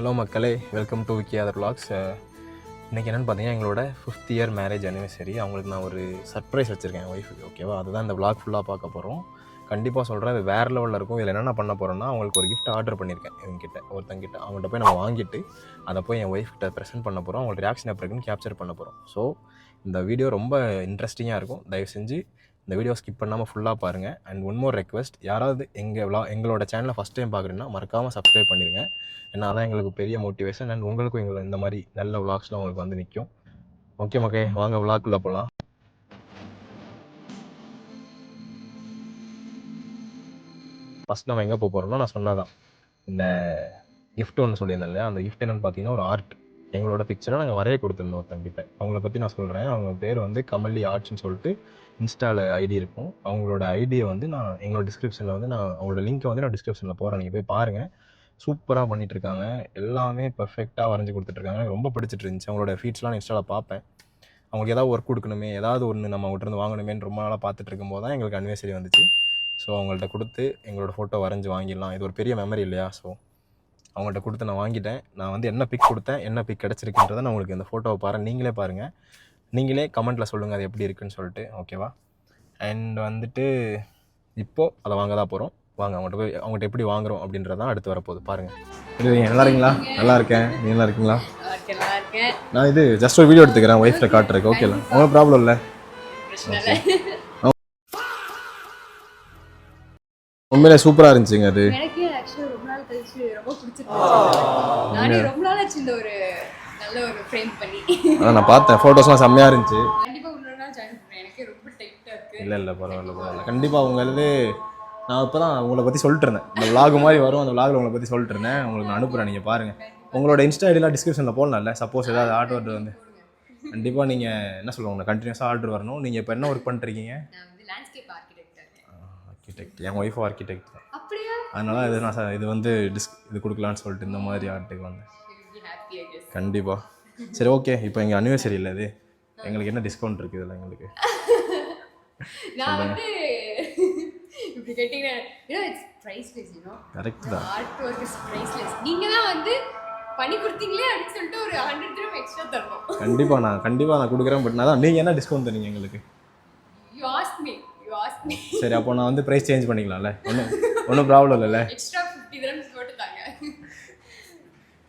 Hello மக்களே, welcome to Vicky other vlogs. இன்றைக்கி என்னென்னு பார்த்தீங்கன்னா எங்களோட 5th இயர் மேரேஜ் அனிவர்சரி. அவங்களுக்கு நான் ஒரு சர்ப்ரைஸ் வச்சுருக்கேன் என் ஒய்ஃபுக்கு. ஓகேவா, அதுதான் இந்த vlog ஃபுல்லாக பார்க்க போகிறோம். கண்டிப்பாக சொல்கிறேன், அது வேறு லெவலில் இருக்கும். இதில் என்னென்ன பண்ண போகிறோன்னா, அவங்களுக்கு ஒரு கிஃப்ட் ஆர்டர் பண்ணியிருக்கேன் இவங்ககிட்ட, ஒருத்தங்கிட்ட. அவங்கள்ட்ட போய் நம்ம வாங்கிட்டு அதை போய் என் ஒய்ஃப்கிட்ட ப்ரெசென்ட் பண்ண போகிறோம். அவங்களோட ரியாக்ஷன் எப்படி இருக்குன்னு கேப்சர் பண்ண போகிறோம். ஸோ இந்த வீடியோ ரொம்ப இன்ட்ரெஸ்டிங்காக இருக்கும். தயவு செஞ்சு இந்த வீடியோ ஸ்கிப் பண்ணாமல் ஃபுல்லாக பாருங்கள். அண்ட் ஒன் மோர் ரெக்வெஸ்ட், யாராவது எங்களோட சேனலை ஃபஸ்ட் டைம் பார்க்குறீங்கன்னா மறக்காமல் சப்ஸ்கிரைப் பண்ணிடுங்க. ஏன்னா அதான் எங்களுக்கு பெரிய மோட்டிவேஷன். அண்ட் உங்களுக்கும் எங்களை இந்த மாதிரி நல்ல விளாக்ஸ்லாம் உங்களுக்கு வந்து நிற்கும். ஓகே மக்கே, வாங்க விளாக்குள்ளே போகலாம். ஃபஸ்ட் நம்ம எங்கே போக போகிறோம்னா, நான் சொன்னதான் இந்த கிஃப்ட் ஒன்று சொல்லியிருந்தேன் இல்லையா, அந்த கிஃப்ட் என்னென்னு பார்த்தீங்கன்னா ஒரு ஆர்ட். எங்களோட பிக்சரை நாங்கள் வரைய கொடுத்துருந்தோம் ஒருத்தங்கிட்ட. அவங்கள பற்றி நான் சொல்கிறேன். அவங்க பேர் வந்து கமலி ஆர்ட்ஸ்ன்னு சொல்லிட்டு இன்ஸ்டாவில் ஐடி இருக்கும். அவங்களோட ஐடியை வந்து நான் எங்களோட டிஸ்கிரிப்ஷனில் வந்து அவங்களோட லிங்க்கை வந்து நான் டிஸ்கிரிப்ஷனில் போகிறேன், நீங்கள் போய் பாருங்கள். சூப்பராக பண்ணிகிட்ருக்காங்க, எல்லாமே பர்ஃபெக்டாக வரைஞ்சி கொடுத்துட்ருக்காங்க. எனக்கு ரொம்ப பிடிச்சிட்டு இருந்துச்சு. அவங்களோட ஃபீட்ஸ்லாம் நான் இன்ஸ்டாவில் பார்ப்பேன். அவங்களுக்கு ஏதாவது ஒர்க் கொடுக்கணுமே, ஏதாவது ஒன்று நம்ம அவங்ககிட்ட இருந்து வாங்கணுமேன்னு ரொம்ப நாளாக பார்த்துட்டு இருக்கும்போது தான் எங்களுக்கு அனிவர்சரி வந்துச்சு. ஸோ அவங்கள்ட்ட கொடுத்து எங்களோட ஃபோட்டோ வரைஞ்சி வாங்கிடலாம், இது ஒரு பெரிய மெமரி இல்லையா. ஸோ அவங்கள்ட்ட கொடுத்து நான் வாங்கிட்டேன். நான் வந்து என்ன பிக் கொடுத்தேன், என்ன பிக் கிடச்சிருக்குன்றதை நான் உங்களுக்கு இந்த ஃபோட்டோவை நீங்களே பாருங்கள். நீங்களே கமெண்ட்டில் சொல்லுங்கள் அது எப்படி இருக்குன்னு சொல்லிட்டு. ஓகேவா. அண்ட் வந்துட்டு இப்போது அதை வாங்க தான் போகிறோம். வாங்க அவங்கள்ட்ட எப்படி வாங்குறோம் அப்படின்றதான் அடுத்து வரப்போகுது. பாருங்கள். இல்லை, நல்லா இருக்கீங்களா? நல்லா இருக்கேன். நீ நல்லா இருக்கீங்களா? நான் இது ஜஸ்ட் ஒரு வீடியோ எடுத்துக்கிறேன், ஒய்ஃப்ல காட்டுறேன். ஓகேல, ஒன்றும் ப்ராப்ளம் இல்லை. உண்மையிலே சூப்பராக இருந்துச்சுங்க அது. எனக்கு ஆக்சுவலி ரொம்ப நாள் கழிச்சு ரொம்ப பிடிச்சிருந்துச்சு. நானே ரொம்ப நாள் ஆச்சு இந்த ஒரு நல்ல ஒரு ஃப்ரேம் பண்ணி. நான் பார்த்தேன், ஃபோட்டோஸ்லாம் செம்மையாக இருந்துச்சு. கண்டிப்பாக இன்னொரு நாள் ஜாயின் பண்ணுறேன். எனக்கு ரொம்ப டைட்டாக இருக்குது. இல்லை பரவாயில்ல. கண்டிப்பாக உங்களது நான் இப்போ தான் உங்களை பற்றி சொல்லிட்டு இருந்தேன். இந்த விலாக் மாதிரி வரும், அந்த விலாகில் உங்களை பற்றி சொல்லிட்டு இருந்தேன். உங்களுக்கு நான் அனுப்புகிறேன், நீங்கள் பாருங்கள். உங்களோட இன்ஸ்டா ஐடியெலாம் டிஸ்கிரிப்ஷனில் போடலாம்ல. சப்போஸ் ஏதாவது ஆர்டர் வந்து கண்டிப்பாக நீங்கள் என்ன சொல்லுவாங்க, கண்டினியூஸாக ஆர்டர் வரணும். நீங்கள் இப்போ என்ன ஒர்க் பண்ணிருக்கீங்க? ஆர்கிடெக்ட். என் ஒய்ஃபும் ஆர்கிடெக்ட் தான். அதனால இது நான் இது வந்து இது கொடுக்கலான்னு சொல்லிட்டு இந்த மாதிரி ஆர்ட்டுக்கு வந்தேன். கண்டிப்பாக. சரி, ஓகே. இப்போ எங்கள் அனிவர்சரி இல்லை, இது எங்களுக்கு என்ன டிஸ்கவுண்ட் இருக்குது இதில் எங்களுக்கு? கரெக்ட் தான். கண்டிப்பாக நான் கொடுக்குறேன். பட் நான் நீங்கள் என்ன டிஸ்கவுண்ட் தரீங்க எங்களுக்கு? சரி, அப்போ நான் வந்து ப்ரைஸ் சேஞ்ச் பண்ணிக்கலாம்ல. ஒன்றும் ப்ராப்ளம் இல்லைல்ல.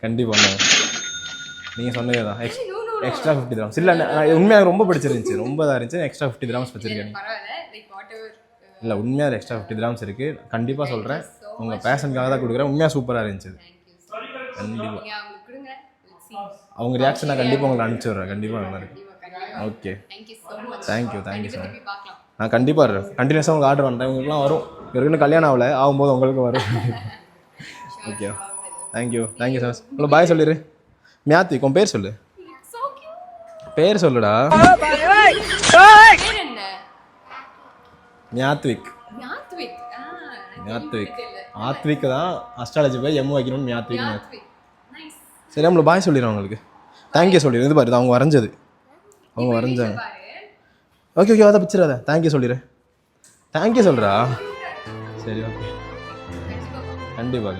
கண்டிப்பாக நீங்கள் சொன்னதே தான். எக்ஸ்ட்ரா 50 dirhams இல்லை, உண்மையாக ரொம்ப பிடிச்சிருந்துச்சு, ரொம்ப இதாக இருந்துச்சு. எக்ஸ்ட்ரா 50 dirhams வச்சுருக்கேன். இல்லை, உண்மையாக எக்ஸ்ட்ரா 50 dirhams இருக்குது. கண்டிப்பாக சொல்கிறேன், உங்கள் பேஷனுக்காக தான் கொடுக்குறேன். உண்மையாக சூப்பராக இருந்துச்சு. கண்டிப்பாக அவங்க ரியாக்ஷன் நான் கண்டிப்பாக உங்களுக்கு அனுப்பிச்சி விட்றேன். கண்டிப்பாக நல்லா இருக்கு. Okay, thank you so much. நான் கண்டிப்பாக கண்டினியூஸாக உங்களுக்கு ஆர்டர் பண்ணுறேன். உங்களுக்குலாம் வரும். இவருக்கு கல்யாணம் ஆகும்போது உங்களுக்கு வரும். Okay, thank you so much. Hello, bye சொல்லிடு. மியாத்விக், உன் பேர் சொல்லு. பேர் சொல்லுடா. மியாத்விக். ஆத்விக் தான். அஸ்ட்ராலஜி போய் எம் வைக்கணும்னு மியாத்விக். சரி, நம்மள பாய் சொல்லிடுறோம் அவங்களுக்கு. தேங்க்யூ சொல்லிடு. இது பாரு, அவங்க வரைஞ்சது, அவங்க வரைஞ்சாங்க. ஓகே, அதை பிடிச்சிடாத. தேங்க்யூ சொல்லிடு. தேங்க்யூ சொல்கிறா. சரி, ஓகே. கண்டிப்பாக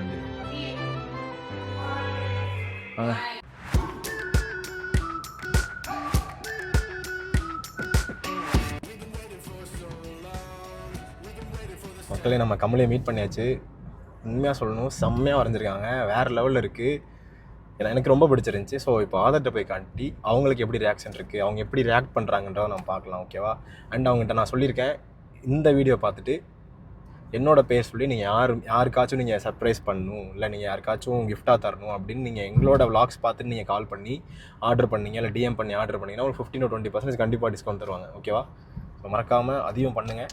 வாங்க. மக்களே, நம்ம கமலியை மீட் பண்ணியாச்சு. உண்மையாக சொல்லணும், செம்மையாக வரைஞ்சிருக்காங்க, வேறு லெவலில் இருக்குது. எனக்கு ரொம்ப பிடிச்சிருந்துச்சி. ஸோ இப்போ ஆதர்கிட்ட போய் காட்டி அவங்களுக்கு எப்படி ரியாக்ஷன் இருக்குது, அவங்க எப்படி ரியாக்ட் பண்ணுறாங்கன்றதை நம்ம பார்க்கலாம். ஓகேவா. அண்ட் அவங்ககிட்ட நான் சொல்லியிருக்கேன், இந்த வீடியோ பார்த்துட்டு என்னோடய பேர் சொல்லி நீங்கள் யாருக்காச்சும் நீங்கள் சர்ப்ரைஸ் பண்ணணும், இல்லை நீங்கள் யாருக்காச்சும் கிஃப்டாக தரணும் அப்படின்னு நீங்கள் எங்களோட vlogs பார்த்துட்டு நீங்கள் கால் பண்ணி ஆர்டர் பண்ணீங்க, இல்லை டிஎம் பண்ணி ஆர்டர் பண்ணிங்கன்னா ஒரு 15 to 20% கண்டிப்பாக டிஸ்கவுண்ட் தருவாங்க. ஓகேவா. ஸோ மறக்காமல் அதையும் பண்ணுங்கள்.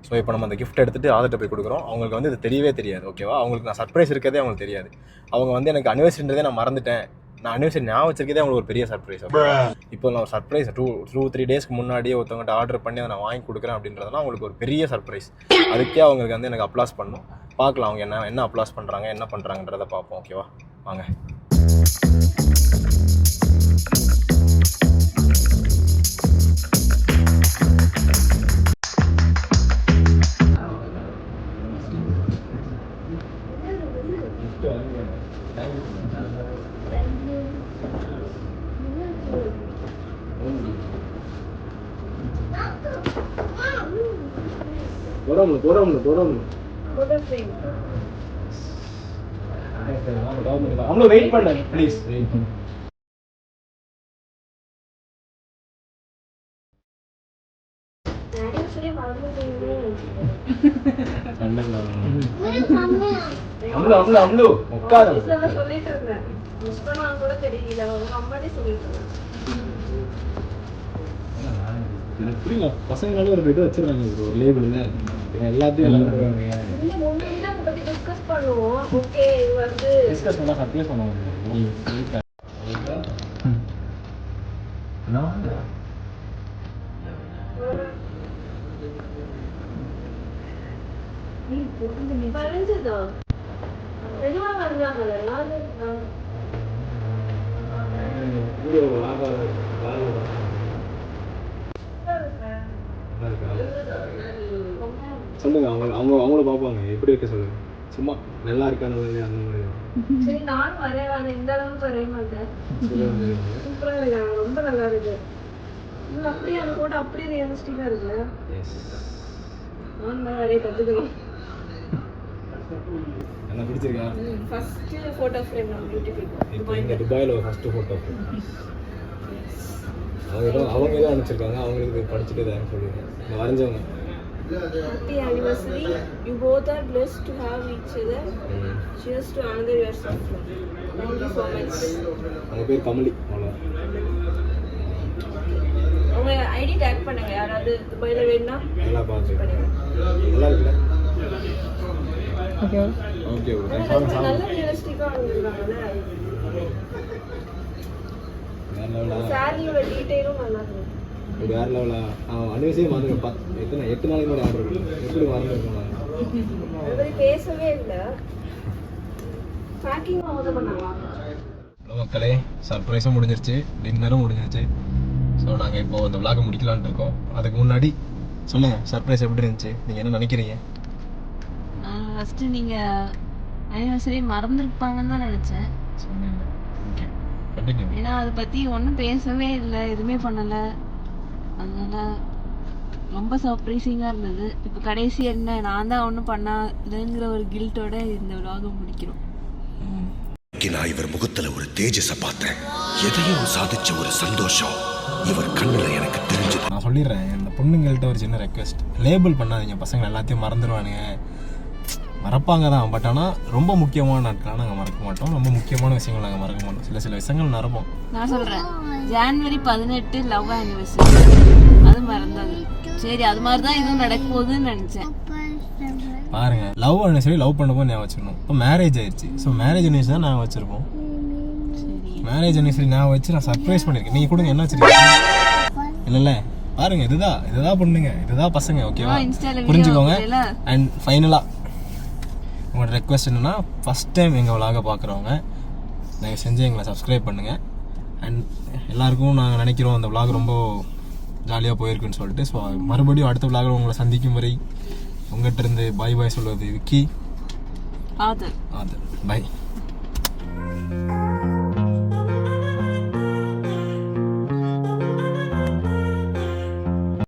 ஸோ இப்போ நம்ம அந்த கிஃப்ட் எடுத்துகிட்டு ஆதர்கிட்ட போய் கொடுக்குறோம். அவங்களுக்கு வந்து இது தெரியவே தெரியாது. ஓகேவா. அவங்களுக்கு நான் சர்ப்ரைஸ் இருக்கிறதே அவங்களுக்கு தெரியாது. அவங்க வந்து எனக்கு அனிவர்சரின்றதே நான் மறந்துட்டேன், நான் அனிவர்சரி ஞாபகம் வச்சிருக்கதே அவங்களுக்கு ஒரு பெரிய சர்ப்ரைஸ். இப்போ நான் ஒரு சர்ப்ரைஸ் 2-3 டேஸ்க்கு முன்னாடியே ஒருத்தவங்கள்ட்ட ஆர்டர் பண்ணி அதை நான் வாங்கி கொடுக்குறேன் அப்படின்றதுலாம் அவங்களுக்கு ஒரு பெரிய சர்ப்ரைஸ். அதுக்கே அவங்களுக்கு வந்து எனக்கு அப்ளாஸ் பண்ணணும். பார்க்கலாம் அவங்க என்ன அப்ளாஸ் பண்ணுறாங்க, என்ன பண்ணுறாங்கன்றதை பார்ப்போம். ஓகேவா, வாங்க. வெயிட் பண்ண ப்ளீஸ் வெயிட் பண்ணு. பசங்களால ஒரு இது வச்சிருக்காங்க ஒரு லேபிள்ல எல்லாத்தையும் டிஸ்கஸ் பண்ணுவோம். ஓகே இது வந்து டிஸ்கஸ் பண்ணா சத்தியம் பண்ண வரைஞ்சதான் எதுவா வரைஞ்சாங்க சொல்லுங்க. அவங்கள பார்ப்பாங்க எப்படி இருக்க சொல்லுங்க. சும்மா நல்லா இருக்கான அந்த மாதிரி சரி நானும் வரைவேன். இந்த அளவுக்கு வரைய மாட்டேன். சூப்பரா இருக்கு. ரொம்ப நல்லா இருக்கு. அப்படியே அந்த போட்டோ அப்படியே ரியலிஸ்டிக்கா இருக்கு. நான் நிறைய கத்துக்கணும். என்ன பிடிச்சிருக்கா? ஃபர்ஸ்ட் போட்டோ ஃப்ரேம் நம்ம பியூட்டிஃபுல். இப்போ இங்க துபாயில ஃபர்ஸ்ட் போட்டோ ஃப்ரேம். அவங்க ஏதோ அனுப்பிச்சிருக்காங்க. அவங்களுக்கு படிச்சுட்டு தான் சொல்லுங்க. இந்த வரைஞ்சவங்க Happy anniversary. You both are blessed to have each other. Cheers to another years of love. Thank you so much. அவங்க பேர் கமலி. அவ்வளோ உங்க ஐடி டேக் பண்ணுங்க. யாராவது துபாயில வேணும்னா நல்லா பார்த்து பண்ணுங்க. நல்லா இருக்குல்ல? ஓகே ஓகே நல்ல ரியலிஸ்டிக்கா வந்திருக்காங்கல்ல. வேற லெவலா சாரியோட டீடைலும் நல்லா இருக்கு. வேற லெவலா அனிவர்சரி மறந்துருக்கேன். 8 நாளைக்கு முன்னாடி ஆர்டர் பண்ணேன். எப்படி மறந்துருக்கோம்? அது பேசவே இல்லை. பேக்கிங் வந்து பண்ணாங்க. மக்களே சர்ப்ரைஸும் முடிஞ்சிருச்சு, டின்னரும் முடிஞ்சிருச்சு. ஸோ நாங்கள் இப்போ இந்த விளாக முடிக்கலான்ட்டு இருக்கோம். அதுக்கு முன்னாடி சொல்லுங்கள், சர்ப்ரைஸ் எப்படி இருந்துச்சு? நீங்கள் என்ன நினைக்கிறீங்க? ஃபஸ்ட்டு நீங்கள் அனிவர்சரி மறந்துருப்பாங்கன்னு தான் நினச்சேன். Okay continue. ஏன்னா அதை பற்றி ஒன்றும் பேசவே இல்லை, எதுவுமே பண்ணலை. அதனால் ரொம்ப சர்ப்ரைசிங்காக இருந்தது. இப்போ கடைசி என்ன நான் தான் ஒன்றும் பண்ணாதுங்கிற ஒரு கில்ட்டோட இந்த விலாகை முடிக்கிறோம். நான் இவர் முகத்துல ஒரு தேஜஸ பார்த்தேன். எதையும் சாதிச்ச ஒரு சந்தோஷம் இவர் கண்ணுல எனக்கு தெரிஞ்சது. நான் சொல்லிடுறேன், இந்த பொண்ணுங்கள்ட்ட ஒரு சின்ன ரெக்வெஸ்ட், லேபிள் பண்ணாதீங்க. பசங்க எல்லாத்தையும் மறந்துடுவானுங்க. மறப்பாங்க தான், பட் ஆனால் ரொம்ப முக்கியமான நாட்களாக நாங்கள் மறக்க மாட்டோம். ரொம்ப முக்கியமான விஷயங்கள் நாங்கள் மறக்க மாட்டோம். சில விஷயங்கள் மறப்போம். நான் சொல்கிறேன், ஜான்வரி 18 லவ் ஆனிவர்சரி, அது மறந்தது. சரி அது மாதிரி தான் இதுவும் நடக்க போகுதுன்னு நினச்சேன். பாருங்க, லவ் ஆனிவர்சரி லவ் பண்ணும்போது ஞாபகம் வச்சிடணும். இப்போ மேரேஜ் ஆயிடுச்சு. ஸோ மேரேஜ் அனிவர்சரி தான் ஞாபகம் வச்சிருப்போம். மேரேஜ் அனிவர்சரி ஞாபகம் வச்சு நான் சர்ப்ரைஸ் பண்ணியிருக்கேன். நீங்கள் கொடுங்க, என்ன வச்சிருக்கீங்க? இல்லைல்ல, பாருங்க, இதுதான் பொண்ணுங்க, இதுதான் பசங்க. ஓகேவா? புரிஞ்சுக்கோங்க. அண்ட் ஃபைனலாக உங்களோட ரெக்வெஸ்ட் என்னென்னா, ஃபஸ்ட் டைம் எங்கள் விலாக பார்க்குறவங்க தயவு செஞ்சு எங்களை சப்ஸ்கிரைப் பண்ணுங்கள். அண்ட் எல்லாருக்கும் நாங்கள் நினைக்கிறோம் அந்த விலாக் ரொம்ப ஜாலியாக போயிருக்குன்னு சொல்லிட்டு. ஸோ மறுபடியும் அடுத்த விலாகில் உங்களை சந்திக்கும் வரை உங்கள்கிட்ட இருந்து பாய் சொல்வது விக்கி. ஆதர். பை.